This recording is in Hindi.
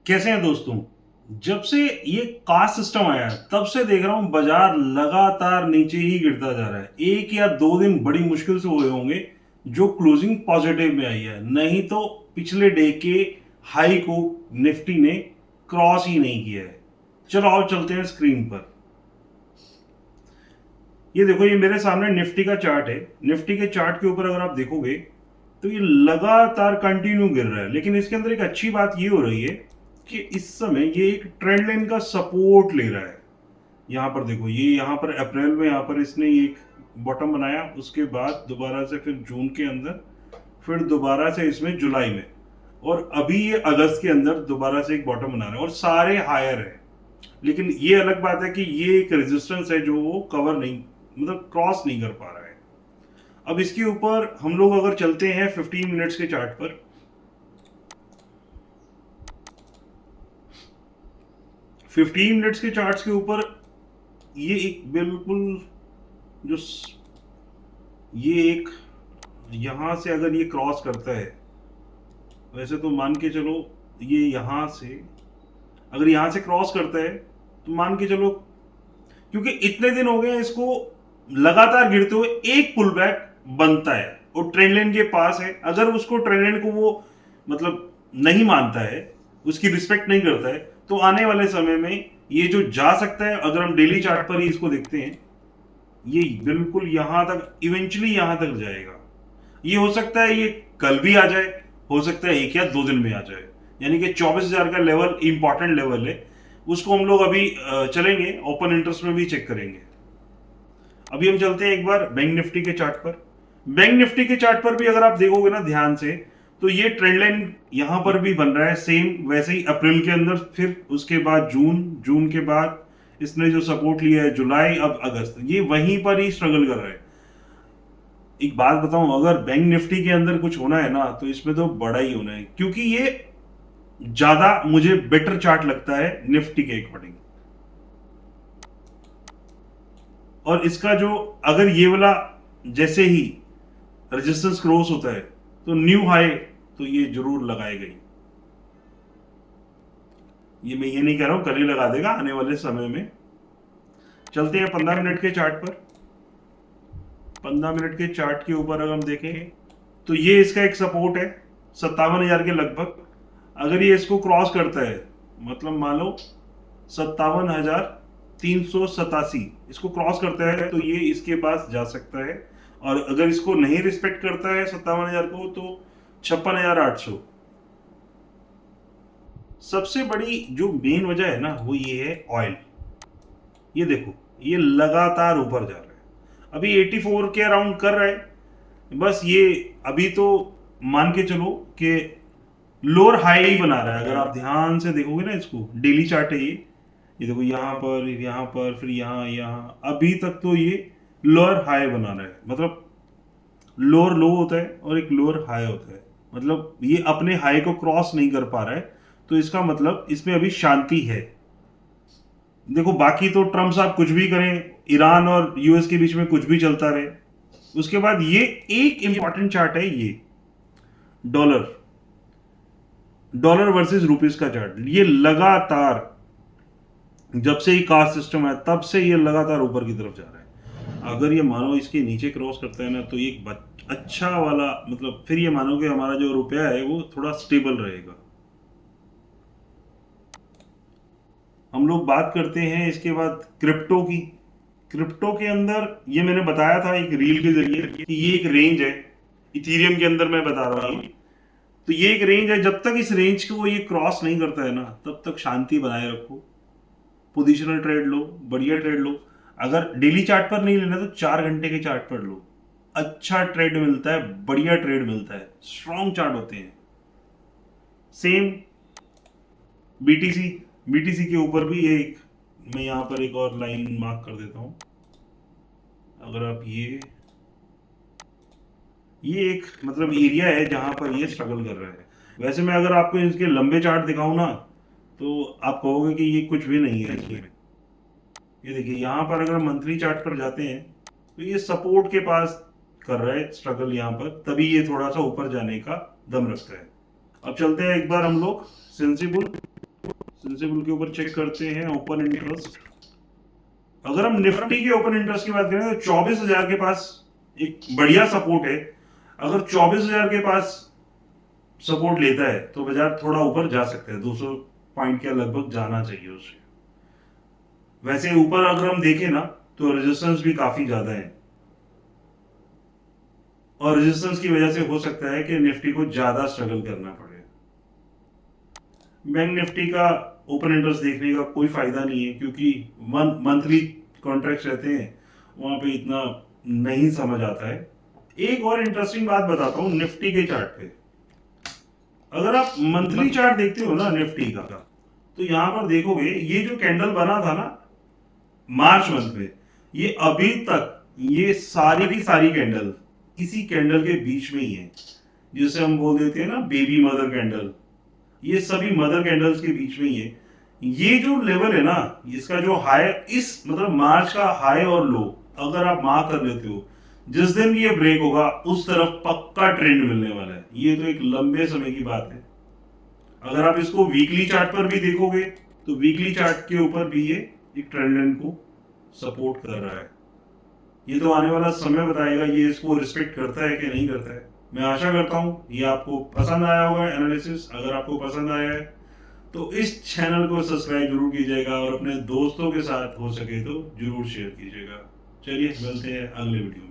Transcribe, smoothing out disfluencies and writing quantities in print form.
कैसे हैं दोस्तों। जब से ये कास्ट सिस्टम आया है तब से देख रहा हूं बाजार लगातार नीचे ही गिरता जा रहा है। एक या दो दिन बड़ी मुश्किल से हुए होंगे जो क्लोजिंग पॉजिटिव में आई है, नहीं तो पिछले डे के हाई को निफ्टी ने क्रॉस ही नहीं किया है। चलो आओ चलते हैं स्क्रीन पर। ये देखो, ये मेरे सामने निफ्टी का चार्ट है। निफ्टी के चार्ट के ऊपर अगर आप देखोगे तो ये लगातार कंटिन्यू गिर रहा है, लेकिन इसके अंदर एक अच्छी बात ये हो रही है कि इस समय ये एक ट्रेंड लाइन का सपोर्ट ले रहा है। यहाँ पर देखो, ये यहाँ पर अप्रैल में यहाँ पर इसने एक बॉटम बनाया, उसके बाद दोबारा से फिर जून के अंदर, फिर दोबारा से इसमें जुलाई में, और अभी ये अगस्त के अंदर दोबारा से एक बॉटम बना रहा है और सारे हायर है। लेकिन ये अलग बात है कि ये एक रेजिस्टेंस है जो वो कवर नहीं, मतलब क्रॉस नहीं कर पा रहा है। अब इसके ऊपर हम लोग अगर चलते हैं 15 मिनट्स के चार्ट पर, 15 मिनट्स के चार्ट्स के ऊपर ये एक बिल्कुल जो ये एक यहां से अगर ये क्रॉस करता है, वैसे तो मान के चलो ये यहां से अगर यहां से क्रॉस करता है तो मान के चलो, क्योंकि इतने दिन हो गए हैं इसको लगातार गिरते हुए, एक पुल बैक बनता है और ट्रेंड लाइन के पास है। अगर उसको ट्रेंड लाइन को वो मतलब नहीं मानता है, उसकी रिस्पेक्ट नहीं करता है, तो आने वाले समय में ये जो जा सकता है, अगर हम डेली चार्ट पर ही इसको देखते हैं, ये बिल्कुल यहां तक, इवेंचुअली यहां तक जाएगा। ये हो सकता है ये कल भी आ जाए, हो सकता है एक या दो दिन में आ जाए। यानी कि 24,000 का लेवल इंपॉर्टेंट लेवल है, उसको हम लोग अभी चलेंगे, ओपन इंटरेस्ट में भी चेक करेंगे। अभी हम चलते हैं एक बार बैंक निफ्टी के चार्ट पर। बैंक निफ्टी के चार्ट पर भी अगर आप देखोगे ना ध्यान से, तो ये ट्रेंड लाइन यहां पर भी बन रहा है सेम वैसे ही अप्रैल के अंदर, फिर उसके बाद जून, जून के बाद इसने जो सपोर्ट लिया है जुलाई, अब अगस्त, ये वहीं पर ही स्ट्रगल कर रहा है। एक बात बताऊं, अगर बैंक निफ्टी के अंदर कुछ होना है ना तो इसमें तो बड़ा ही होना है, क्योंकि ये ज्यादा मुझे बेटर चार्ट लगता है निफ्टी के अकॉर्डिंग। और इसका जो अगर ये वाला जैसे ही रेजिस्टेंस क्रॉस होता है तो न्यू हाई तो ये जरूर लगाएगा ही। ये मैं ये नहीं कह रहा हूं कल ही लगा देगा, आने वाले समय में। चलते हैं 15 मिनट के चार्ट पर। 15 मिनट के चार्ट के ऊपर अगर हम देखें तो ये इसका एक सपोर्ट है 57,000 के लगभग। अगर ये इसको क्रॉस करता है, मतलब मान लो 57,387 इसको क्रॉस करता है, तो ये इसके पास जा सकता है। और अगर इसको नहीं रिस्पेक्ट करता है 57,000 को, तो 56,800। सबसे बड़ी जो मेन वजह है ना वो ये है ऑयल। ये देखो, ये लगातार ऊपर जा रहा है, अभी 84 के अराउंड कर रहा है। बस ये अभी तो मान के चलो कि लोअर हाई ही बना रहा है। अगर आप ध्यान से देखोगे ना, इसको डेली चार्ट है ये देखो, यहाँ पर फिर यहाँ अभी तक तो ये लोअर हाई बना रहा है। मतलब लोअर लो होता है और एक लोअर हाई होता है, मतलब ये अपने हाई को क्रॉस नहीं कर पा रहा है, तो इसका मतलब इसमें अभी शांति है। देखो, बाकी तो ट्रम्प साहब कुछ भी करें, ईरान और यूएस के बीच में कुछ भी चलता रहे। उसके बाद ये एक इंपॉर्टेंट चार्ट है, ये डॉलर डॉलर वर्सेस रुपीस का चार्ट। ये लगातार जब से ही कास्ट सिस्टम है तब से ये लगातार ऊपर की तरफ जा रहा है। अगर ये मानो इसके नीचे क्रॉस करता है ना, तो एक अच्छा वाला, मतलब फिर ये मानो कि हमारा जो रुपया है वो थोड़ा स्टेबल रहेगा। हम लोग बात करते हैं इसके बाद क्रिप्टो की। क्रिप्टो के अंदर ये मैंने बताया था एक रील के जरिए कि ये एक रेंज है, इथीरियम के अंदर मैं बता रहा हूँ। तो ये एक रेंज है, जब तक इस रेंज को ये क्रॉस नहीं करता है ना, तब तक शांति बनाए रखो, पोजिशनल ट्रेड लो, बढ़िया ट्रेड लो। अगर डेली चार्ट पर नहीं लेना तो 4 घंटे के चार्ट पर लो, अच्छा ट्रेड मिलता है, बढ़िया ट्रेड मिलता है, स्ट्रॉन्ग चार्ट होते हैं। सेम बीटीसी बीटीसी के ऊपर भी एक, मैं यहां पर एक और लाइन मार्क कर देता हूं। अगर आप ये एक मतलब एरिया है जहां पर ये स्ट्रगल कर रहा है। वैसे मैं अगर आपको इसके लंबे चार्ट दिखाऊं ना, तो आप कहोगे कि ये कुछ भी नहीं है इसमें। ये देखिए, यहाँ पर अगर मंथली चार्ट पर जाते हैं तो ये सपोर्ट के पास कर रहा है स्ट्रगल यहाँ पर, तभी ये थोड़ा सा ऊपर जाने का दम रखता है। अब चलते हैं एक बार हम लोग सेंसिबल प्रिंसिपल के ऊपर चेक करते हैं ओपन इंटरेस्ट। अगर हम निफ्टी के ओपन इंटरेस्ट की बात करें तो 24,000 के पास एक बढ़िया सपोर्ट है। अगर 24,000 के पास सपोर्ट लेता है तो बाजार थोड़ा ऊपर जा सकता है, 200 पॉइंट के लगभग जाना चाहिए उसे। वैसे ऊपर अगर हम देखें ना तो रेजिस्टेंस भी काफी ज्यादा है, और रेजिस्टेंस की वजह से हो सकता है कि निफ्टी को ज्यादा स्ट्रगल करना पड़े। बैंक निफ्टी का ओपन इंटरेस्ट देखने का कोई फायदा नहीं है, क्योंकि मंथली कॉन्ट्रैक्ट रहते हैं, वहां पे इतना नहीं समझ आता है। एक और इंटरेस्टिंग बात बताता हूँ निफ्टी के चार्ट पे। अगर आप मंथली चार्ट देखते हो ना निफ्टी का, तो यहां पर देखोगे ये जो कैंडल बना था ना मार्च मंथ में, ये अभी तक ये सारी की सारी कैंडल इसी कैंडल के बीच में ही है, जिसे हम बोल देते हैं ना बेबी मदर कैंडल। ये सभी मदर कैंडल्स के बीच में ही है। ये जो लेवल है ना, इसका जो हाई, इस मतलब मार्च का हाई और लो अगर आप मार्क कर लेते हो, जिस दिन ये ब्रेक होगा उस तरफ पक्का ट्रेंड मिलने वाला है। ये तो एक लंबे समय की बात है। अगर आप इसको वीकली चार्ट पर भी देखोगे तो वीकली चार्ट के ऊपर भी ये एक ट्रेंड लाइन को सपोर्ट कर रहा है। ये तो आने वाला समय बताएगा ये इसको रिस्पेक्ट करता है कि नहीं करता है। मैं आशा करता हूं ये आपको पसंद आया होगा एनालिसिस। अगर आपको पसंद आया है तो इस चैनल को सब्सक्राइब जरूर कीजिएगा, और अपने दोस्तों के साथ हो सके तो जरूर शेयर कीजिएगा। चलिए मिलते हैं अगले वीडियो में।